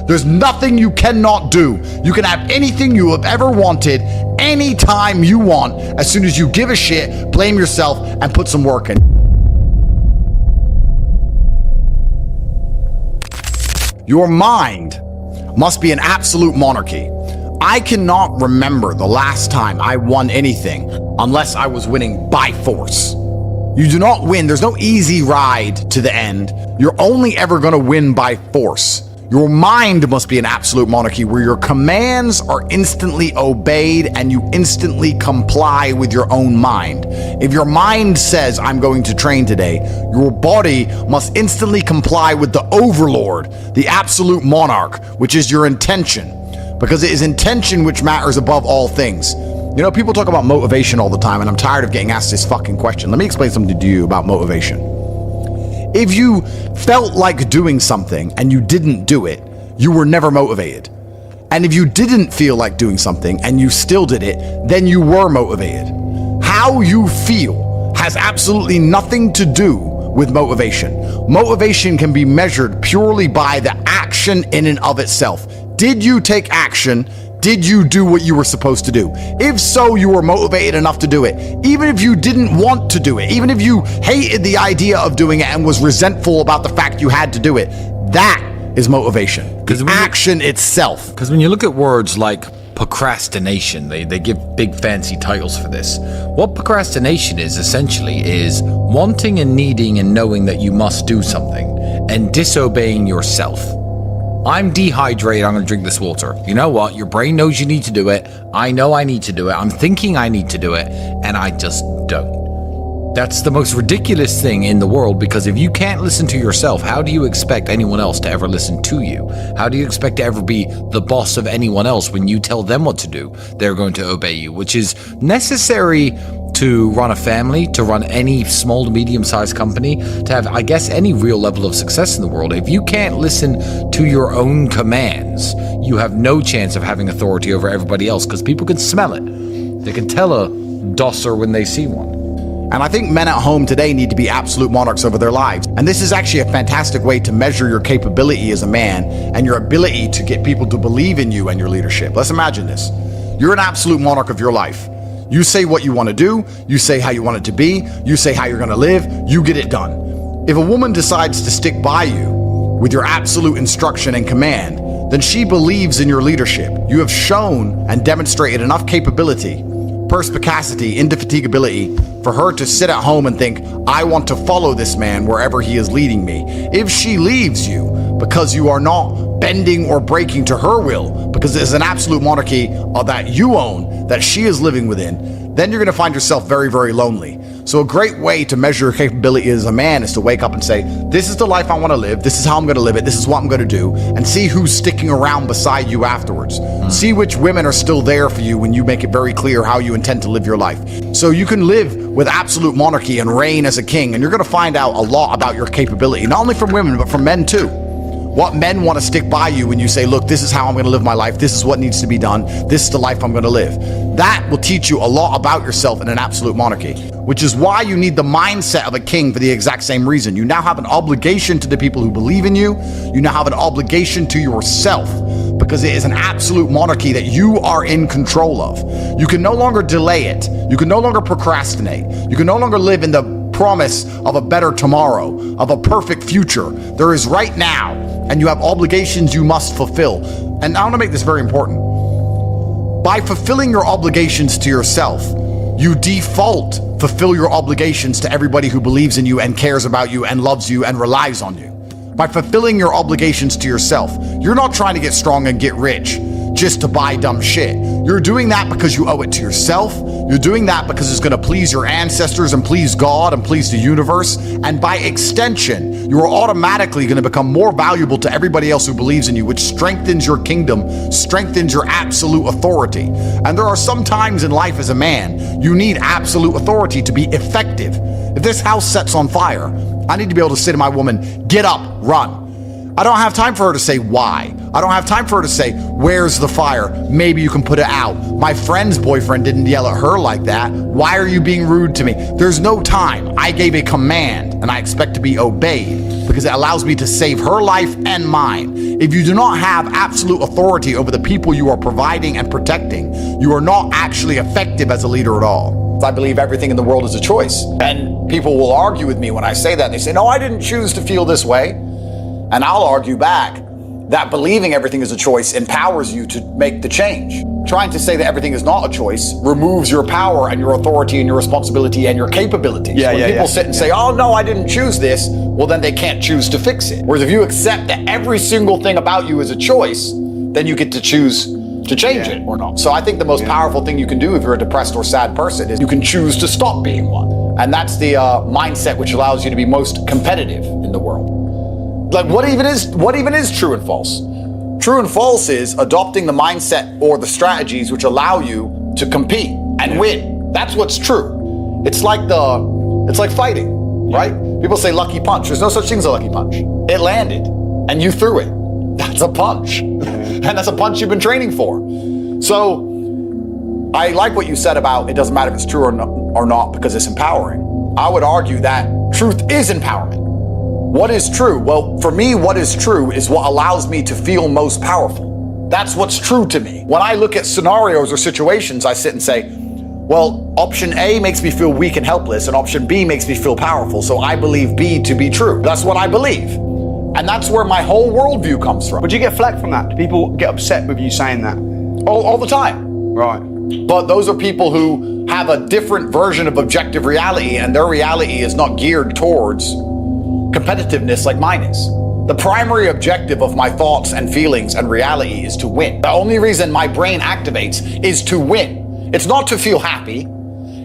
There's nothing you cannot do. You can have anything you have ever wanted, anytime you want, as soon as you give a shit, blame yourself, and put some work in. Your mind must be an absolute monarchy. I cannot remember the last time I won anything unless I was winning by force. You do not win. There's no easy ride to the end. You're only ever going to win by force. Your mind must be an absolute monarchy where your commands are instantly obeyed and you instantly comply with your own mind. If your mind says, I'm going to train today, your body must instantly comply with the overlord, the absolute monarch, which is your intention. Because it is intention which matters above all things. You know, people talk about motivation all the time, and I'm tired of getting asked this fucking question. Let me explain something to you about motivation. If you felt like doing something and you didn't do it, you were never motivated. And if you didn't feel like doing something and you still did it, then you were motivated. How you feel has absolutely nothing to do with motivation. Motivation can be measured purely by the action in and of itself. Did you take action? Did you do what you were supposed to do? If so, you were motivated enough to do it. Even if you didn't want to do it, even if you hated the idea of doing it and was resentful about the fact you had to do it, that is motivation. The action itself. Because when you look at words like procrastination, they give big fancy titles for this. What procrastination is essentially is wanting and needing and knowing that you must do something and disobeying yourself. I'm dehydrated, I'm gonna drink this water. You know what? Your brain knows you need to do it. I know I need to do it. I'm thinking I need to do it, and I just don't. That's the most ridiculous thing in the world, because if you can't listen to yourself, how do you expect anyone else to ever listen to you? How do you expect to ever be the boss of anyone else when you tell them what to do? They're going to obey you, which is necessary to run a family, to run any small to medium-sized company, to have, I guess, any real level of success in the world. If you can't listen to your own commands, you have no chance of having authority over everybody else, because people can smell it. They can tell a dosser when they see one. And I think men at home today need to be absolute monarchs over their lives. And this is actually a fantastic way to measure your capability as a man and your ability to get people to believe in you and your leadership. Let's imagine this. You're an absolute monarch of your life. You say what you want to do, you say how you want it to be, you say how you're going to live, you get it done. If a woman decides to stick by you with your absolute instruction and command, then she believes in your leadership. You have shown and demonstrated enough capability, perspicacity, indefatigability for her to sit at home and think, I want to follow this man wherever he is leading me. If she leaves you because you are not bending or breaking to her will, because it is an absolute monarchy that you own, that she is living within, then you're going to find yourself very, very lonely. So a great way to measure your capability as a man is to wake up and say, this is the life I want to live, this is how I'm going to live it, this is what I'm going to do, and see who's sticking around beside you afterwards. See which women are still there for you when you make it very clear how you intend to live your life. So you can live with absolute monarchy and reign as a king, and you're going to find out a lot about your capability, not only from women, but from men too. What men want to stick by you when you say, look, this is how I'm going to live my life, this is what needs to be done, this is the life I'm going to live. That will teach you a lot about yourself in an absolute monarchy, which is why you need the mindset of a king for the exact same reason. You now have an obligation to the people who believe in you. You now have an obligation to yourself, because it is an absolute monarchy that you are in control of. You can no longer delay it. You can no longer procrastinate. You can no longer live in the promise of a better tomorrow, of a perfect future. There is right now, and you have obligations you must fulfill. And I want to make this very important. By fulfilling your obligations to yourself, you default fulfill your obligations to everybody who believes in you and cares about you and loves you and relies on you. By fulfilling your obligations to yourself, you're not trying to get strong and get rich just to buy dumb shit. You're doing that because you owe it to yourself. You're doing that because it's going to please your ancestors and please God and please the universe. And by extension, you are automatically going to become more valuable to everybody else who believes in you, which strengthens your kingdom, strengthens your absolute authority. And there are some times in life as a man, you need absolute authority to be effective. If this house sets on fire, I need to be able to say to my woman, get up, run. I don't have time for her to say why. I don't have time for her to say, where's the fire? Maybe you can put it out. My friend's boyfriend didn't yell at her like that. Why are you being rude to me? There's no time. I gave a command and I expect to be obeyed, because because it allows me to save her life and mine. If you do not have absolute authority over the people you are providing and protecting, you are not actually effective as a leader at all. I believe everything in the world is a choice. And people will argue with me when I say that. They say, no, I didn't choose to feel this way. And I'll argue back that believing everything is a choice empowers you to make the change. Trying to say that everything is not a choice removes your power and your authority and your responsibility and your capabilities. When people sit and say, oh no, I didn't choose this, well then they can't choose to fix it. Whereas if you accept that every single thing about you is a choice, then you get to choose to change it or not. So I think the most powerful thing you can do if you're a depressed or sad person is you can choose to stop being one. And that's the mindset which allows you to be most competitive in the world. Like what even is true and false? True and false is adopting the mindset or the strategies which allow you to compete and win. That's what's true. It's like fighting, right? People say lucky punch. There's no such thing as a lucky punch. It landed and you threw it. That's a punch. And that's a punch you've been training for. So I like what you said about it doesn't matter if it's true or not because it's empowering. I would argue that truth is empowerment. What is true? Well, for me, what is true is what allows me to feel most powerful. That's what's true to me. When I look at scenarios or situations, I sit and say, well, option A makes me feel weak and helpless, and option B makes me feel powerful, so I believe B to be true. That's what I believe. And that's where my whole worldview comes from. Would you get flack from that? Do people get upset with you saying that? All the time. Right. But those are people who have a different version of objective reality, and their reality is not geared towards competitiveness like mine is. The primary objective of my thoughts and feelings and reality is to win. The only reason my brain activates is to win. It's not to feel happy.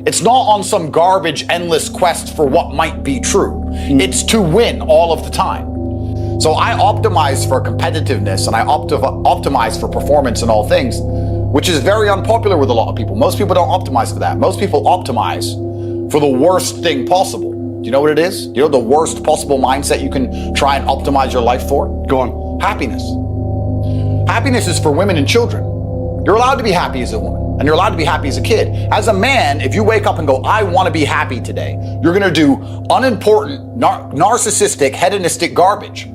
It's not on some garbage, endless quest for what might be true. It's to win all of the time. So I optimize for competitiveness and I optimize for performance in all things, which is very unpopular with a lot of people. Most people don't optimize for that. Most people optimize for the worst thing possible. Do you know what it is? You know the worst possible mindset you can try and optimize your life for? Go on. Happiness. Happiness is for women and children. You're allowed to be happy as a woman, and you're allowed to be happy as a kid. As a man, if you wake up and go, I want to be happy today, you're going to do unimportant, narcissistic, hedonistic garbage.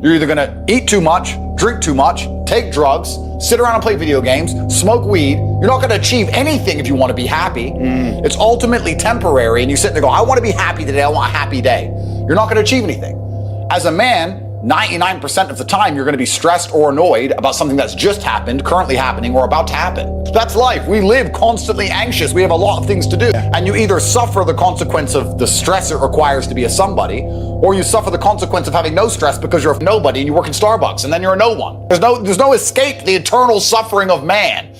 You're either going to eat too much, drink too much, take drugs, sit around and play video games, smoke weed. You're not going to achieve anything if you want to be happy. It's ultimately temporary, and you sit there and go, I want to be happy today, I want a happy day. You're not going to achieve anything. As a man, 99% of the time, you're going to be stressed or annoyed about something that's just happened, currently happening, or about to happen. That's life. We live constantly anxious. We have a lot of things to do. And you either suffer the consequence of the stress it requires to be a somebody, or you suffer the consequence of having no stress because you're a nobody and you work in Starbucks and then you're a no one. There's no escape the eternal suffering of man.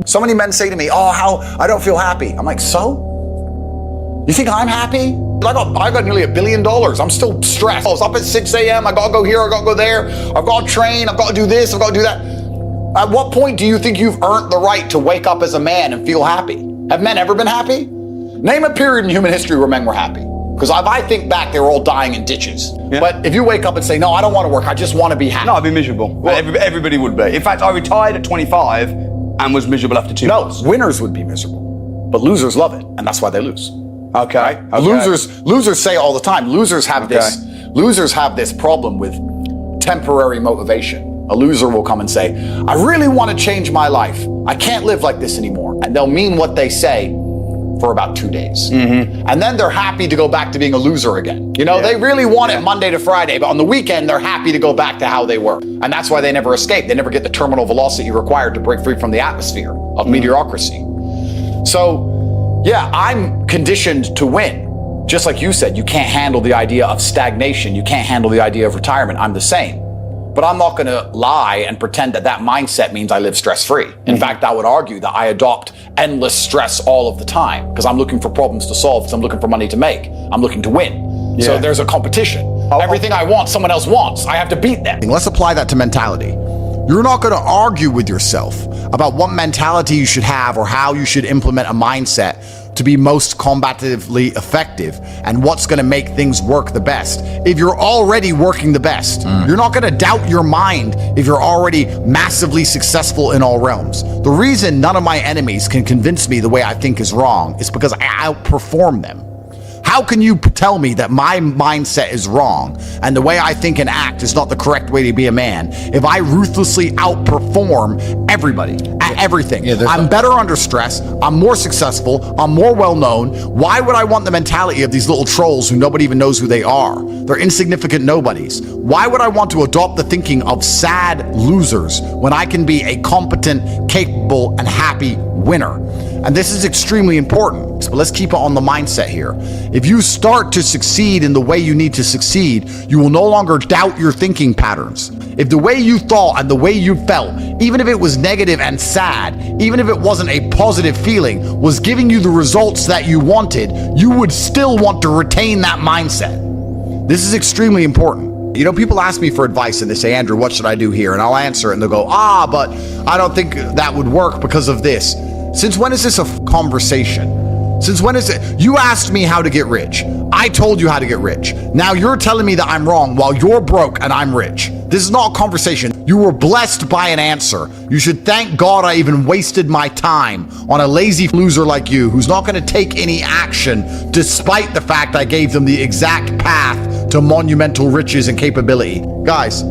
So many men say to me, oh, how I don't feel happy. I'm like, so? You think I'm happy? I got nearly $1 billion. I'm still stressed. I was up at 6 a.m. I got to go here. I got to go there. I've got to train. I've got to do this. I've got to do that. At what point do you think you've earned the right to wake up as a man and feel happy? Have men ever been happy? Name a period in human history where men were happy. Because if I think back, they were all dying in ditches. Yeah. But if you wake up and say, no, I don't want to work. I just want to be happy. No, I'd be miserable. Well, everybody would be. In fact, I retired at 25 and was miserable after 2 months. No, winners would be miserable. But losers love it. And that's why they lose. Okay. Losers say all the time, losers have this problem with temporary motivation. A loser will come and say, I really want to change my life. I can't live like this anymore. And they'll mean what they say for about 2 days. And then they're happy to go back to being a loser again. You know, they really want it Monday to Friday, but on the weekend, they're happy to go back to how they were. And that's why they never escape. They never get the terminal velocity required to break free from the atmosphere of mediocrity. So, yeah, I'm conditioned to win. Just like you said, you can't handle the idea of stagnation. You can't handle the idea of retirement. I'm the same. But I'm not going to lie and pretend that that mindset means I live stress-free. In fact, I would argue that I adopt endless stress all of the time because I'm looking for problems to solve, because I'm looking for money to make. I'm looking to win. So there's a competition. Everything I want, someone else wants. I have to beat them. Let's apply that to mentality. You're not going to argue with yourself about what mentality you should have or how you should implement a mindset to be most combatively effective and what's going to make things work the best. If you're already working the best, you're not going to doubt your mind if you're already massively successful in all realms. The reason none of my enemies can convince me the way I think is wrong is because I outperform them. How can you tell me that my mindset is wrong and the way I think and act is not the correct way to be a man if I ruthlessly outperform everybody at everything? I'm better under stress. I'm more successful. I'm more well-known. Why would I want the mentality of these little trolls who nobody even knows who they are? They're insignificant nobodies. Why would I want to adopt the thinking of sad losers when I can be a competent, capable, and happy winner? And this is extremely important, but let's keep it on the mindset here. If you start to succeed in the way you need to succeed, you will no longer doubt your thinking patterns. If the way you thought and the way you felt, even if it was negative and sad, even if it wasn't a positive feeling, was giving you the results that you wanted, you would still want to retain that mindset. This is extremely important. You know, people ask me for advice and they say, Andrew, what should I do here? And I'll answer it and they'll go, but I don't think that would work because of this. Since when is this a conversation? Since when is it? You asked me how to get rich. I told you how to get rich. Now you're telling me that I'm wrong while you're broke and I'm rich. This is not a conversation. You were blessed by an answer. You should thank God I even wasted my time on a lazy loser like you who's not going to take any action despite the fact I gave them the exact path to monumental riches and capability. Guys,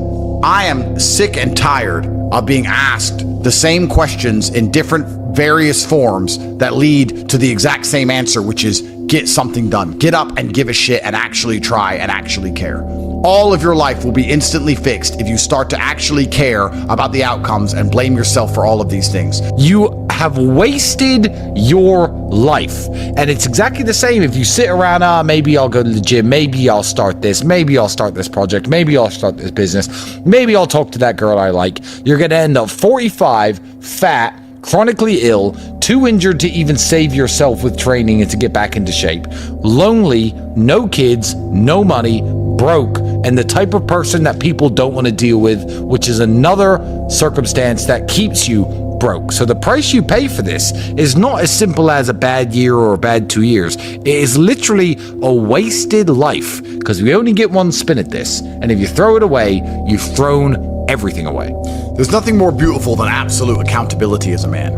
I am sick and tired of being asked the same questions in different various forms that lead to the exact same answer, which is get something done. Get up and give a shit and actually try and actually care. All of your life will be instantly fixed if you start to actually care about the outcomes and blame yourself for all of these things. You have wasted your life. And it's exactly the same if you sit around, maybe I'll go to the gym, maybe I'll start this, maybe I'll start this project, maybe I'll start this business, maybe I'll talk to that girl I like. You're going to end up 45, fat, chronically ill, too injured to even save yourself with training and to get back into shape, lonely, no kids, no money, broke, and the type of person that people don't want to deal with, which is another circumstance that keeps you broke. So the price you pay for this is not as simple as a bad year or a bad 2 years. It is literally a wasted life because we only get one spin at this. And if you throw it away, you've thrown everything away. There's nothing more beautiful than absolute accountability as a man.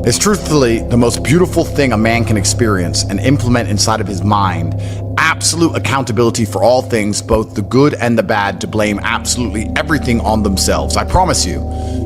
It's truthfully the most beautiful thing a man can experience and implement inside of his mind. Absolute accountability for all things, both the good and the bad, to blame absolutely everything on themselves. I promise you,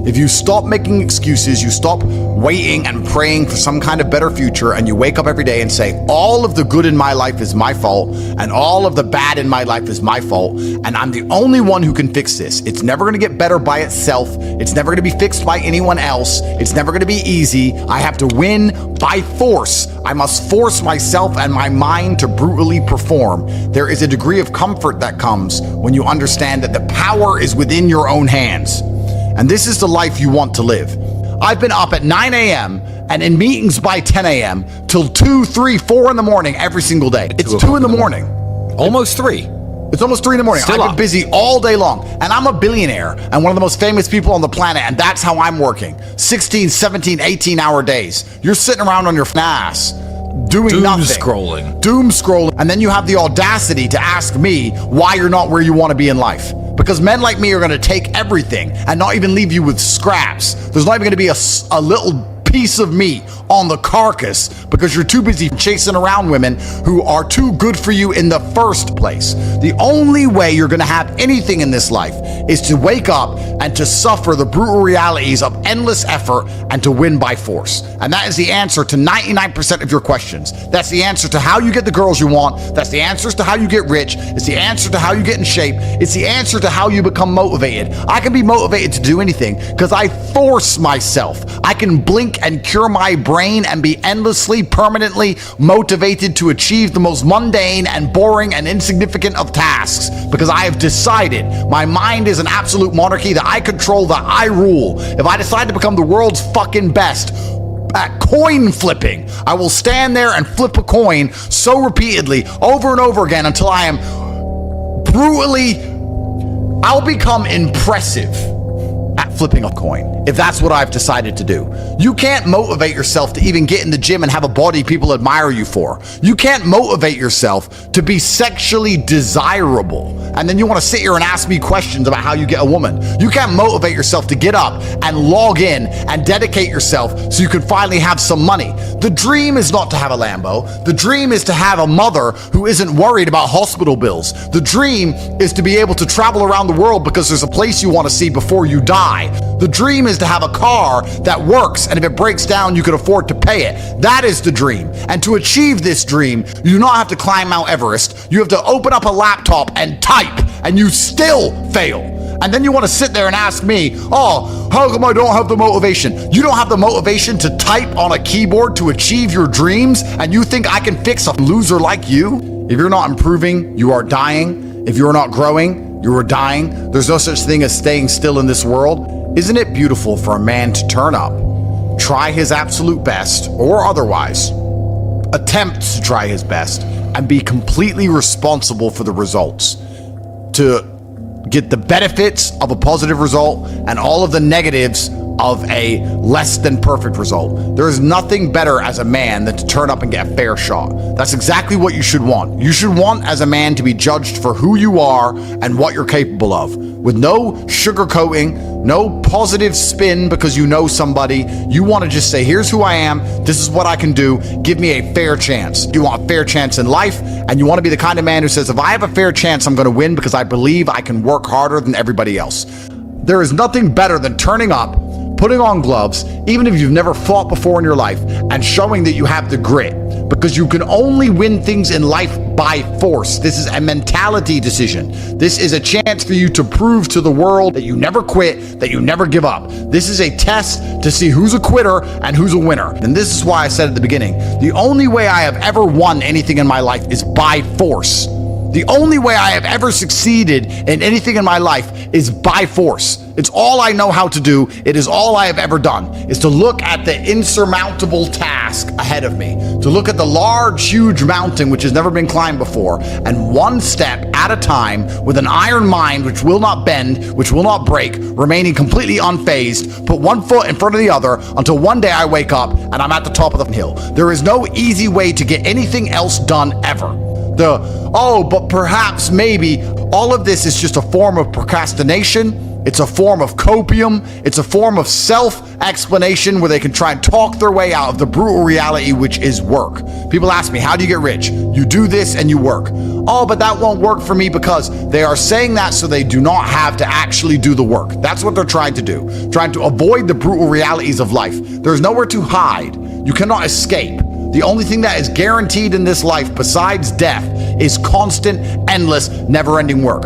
if you stop making excuses, you stop waiting and praying for some kind of better future, and you wake up every day and say, all of the good in my life is my fault, and all of the bad in my life is my fault, and I'm the only one who can fix this. It's never going to get better by itself. It's never going to be fixed by anyone else. It's never going to be easy. I have to win by force. I must force myself and my mind to brutally perform. There is a degree of comfort that comes when you understand that the power is within your own hands. And this is the life you want to live. I've been up at 9 a.m. and in meetings by 10 a.m. till 2, 3, 4 in the morning every single day. It's 2 in the morning. Almost 3. It's almost 3 in the morning. I've been busy all day long. And I'm a billionaire and one of the most famous people on the planet. And that's how I'm working. 16, 17, 18-hour days. You're sitting around on your ass doing nothing. Doom scrolling. And then you have the audacity to ask me why you're not where you want to be in life. Because men like me are going to take everything and not even leave you with scraps. There's not even going to be a little piece of meat on the carcass because you're too busy chasing around women who are too good for you in the first place. The only way you're going to have anything in this life is to wake up and to suffer the brutal realities of endless effort and to win by force. And that is the answer to 99% of your questions. That's the answer to how you get the girls you want. That's the answers to how you get rich. It's the answer to how you get in shape. It's the answer to how you become motivated. I can be motivated to do anything because I force myself. I can blink and cure my brain and be endlessly, permanently motivated to achieve the most mundane and boring and insignificant of tasks because I have decided my mind is an absolute monarchy, that I control, that I rule. If I decide to become the world's fucking best at coin flipping, I will stand there and flip a coin so repeatedly over and over again until I am I'll become impressive at flipping a coin, if that's what I've decided to do. You can't motivate yourself to even get in the gym and have a body people admire you for. You can't motivate yourself to be sexually desirable. And then you want to sit here and ask me questions about how you get a woman. You can't motivate yourself to get up and log in and dedicate yourself so you can finally have some money. The dream is not to have a Lambo. The dream is to have a mother who isn't worried about hospital bills. The dream is to be able to travel around the world because there's a place you want to see before you die. The dream is to have a car that works, and if it breaks down, you can afford to pay it. That is the dream. And to achieve this dream, you do not have to climb Mount Everest. You have to open up a laptop and type, and you still fail. And then you want to sit there and ask me, oh, how come I don't have the motivation? You don't have the motivation to type on a keyboard to achieve your dreams, and you think I can fix a loser like you? If you're not improving, you are dying. If you're not growing, you are dying. There's no such thing as staying still in this world. Isn't it beautiful for a man to turn up, try his absolute best, or otherwise, attempt to try his best, and be completely responsible for the results, to get the benefits of a positive result and all of the negatives of a less than perfect result? There is nothing better as a man than to turn up and get a fair shot. That's exactly what you should want. You should want as a man to be judged for who you are and what you're capable of, with no sugarcoating, no positive spin because you know somebody. You want to just say, here's who I am, this is what I can do, give me a fair chance. You want a fair chance in life, and you want to be the kind of man who says, if I have a fair chance, I'm going to win because I believe I can work harder than everybody else. There is nothing better than turning up, putting on gloves, even if you've never fought before in your life, and showing that you have the grit, because you can only win things in life by force. This is a mentality decision. This is a chance for you to prove to the world that you never quit, that you never give up. This is a test to see who's a quitter and who's a winner. And this is why I said at the beginning, the only way I have ever won anything in my life is by force. The only way I have ever succeeded in anything in my life is by force. It's all I know how to do. It is all I have ever done, is to look at the insurmountable task ahead of me, to look at the large, huge mountain which has never been climbed before, and one step at a time, with an iron mind which will not bend, which will not break, remaining completely unfazed, put one foot in front of the other until one day I wake up and I'm at the top of the hill. There is no easy way to get anything else done ever. But perhaps, maybe, all of this is just a form of procrastination. It's a form of copium. It's a form of self-explanation where they can try and talk their way out of the brutal reality, which is work. People ask me, how do you get rich? You do this and you work. Oh, but that won't work for me, because they are saying that so they do not have to actually do the work. That's what they're trying to do, trying to avoid the brutal realities of life. There's nowhere to hide. You cannot escape. The only thing that is guaranteed in this life besides death is constant, endless, never-ending work.